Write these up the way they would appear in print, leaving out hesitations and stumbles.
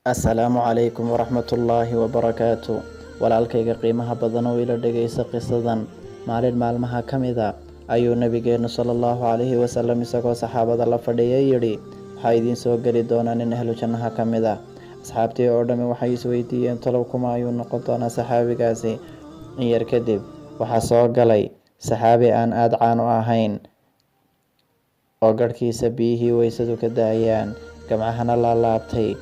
Assalaamu calaykum waraxmatullaahi wabarakaatu. Walaalkayga qiimaha badan oo ila dhegaysa qisadan. Maalin maalmaha ka mid ah ayuu nabigeenu sallallahu calayhi wasallam isagoo saxaabada la fadhiyay yidhi, waxaa idiin soo geli doona nin ahlu jannaha ka mid ah. Asxaabtii oo dhammi waxay isweydiiyeen talow kuma ayuu noqon doonaa saxaabigaasi. In yar kadib waxaa soo galay saxaabi aan aad caan u ahayn oo garhkiisa biyihii weysadu ka daayaan, gamcahana la laabtay,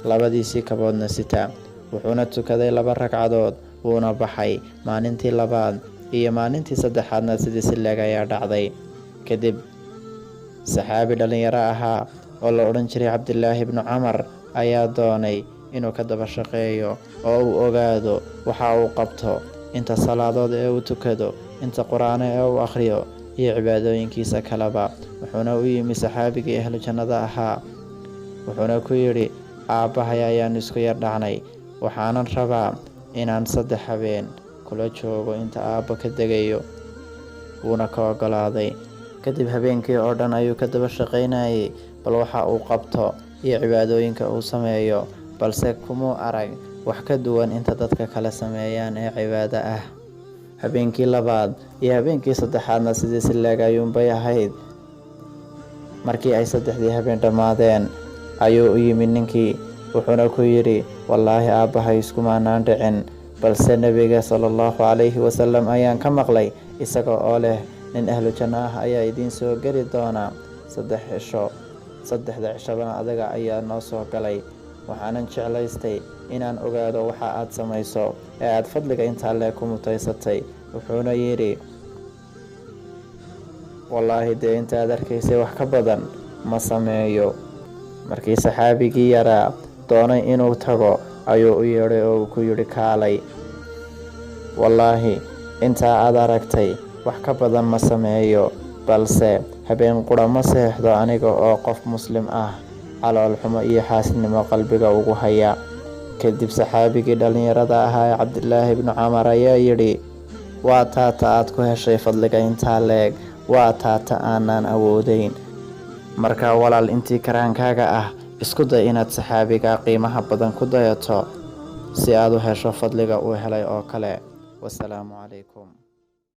labadiisii kaboodna sita. Wuxuuna tukaday 2 ragcadood wuuna baxay. Maalintii labaad iyo maalintii saddexaadna sidii si leeg ayaa dhacday. Kadib saxaabi dhalinyaro ahaa oo la odhan jiray Cabdillaahi ibnu Camar ayaa doonay inuu ka daba shaqeeyo oo uu ogaado waxa uu qabto, inta salaadood ee uu tukado, inta qur-aano ee uu akhriyo iyo cibaadooyinkiisa kaleba. Wuxuuna u yimi saxaabigii ahlu jannada ahaa, wuxuuna ku yidhi, aabbahay ayaan isku yar dhacnay, waxaanan rabaa inaan 3 habeen kula joogo inta aabba ka degayo. Wuuna ka oggolaaday. Kadib habeenkii oo dhan ayuu ka daba shaqaynayay bal waxa uu qabto iyo cibaadooyinka uu sameeyo, balse kumuu arag wax ka duwan inta dadka kale sameeyaan ee cibaado ah. Habeenkii labaad iyo habeenkii saddexaadna sidii si leeg ayuunbay ahayd. Markii ay 3dii habeen dhammaadeen ayuu u yimi ninkii, wuxuuna ku yidhi, wallaahi aabbahay iskumaanaan dhicin, balse nebiga sallallahu calayhi wasallam ayaan ka maqlay isaga oo leh, nin ahlu janno ah ayaa idiin soo geli doona 3 cisho. 3da cishobana adaga ayaa noo soo galay. Waxaanan jeclaystay inaan ogaado waxa aad samayso ee aad fadliga intaa lee ku mutaysatay. Wuxuuna yidhi, wallaahi dee intaad arkaysay wax ka badan ma sameeyo. Markii saxaabigii yaraa doonay inuu tago ayuu u yeedhay oo uu ku yidhi, kaalay, wallaahi intaa aad aragtay wax ka badan ma sameeyo, balse habeen qura ma seexdo aniga oo qof muslim ah calool xumo iyo xaasidnimo qalbiga ugu haya. Kadib saxaabigii dhalinyarada ahaa ee Cabdillaahi ibnu Camar ayaa yidhi, waa taata aad ku heshay fadliga intaa leeg, waa taata aanaan awoodeyn. Markaa walaal, intii karaankaaga ah isku day inaad saxaabiga qiimaha badan ku dayato si aad u hesho fadliga uu helay oo kale. Wassalaamu calaykum.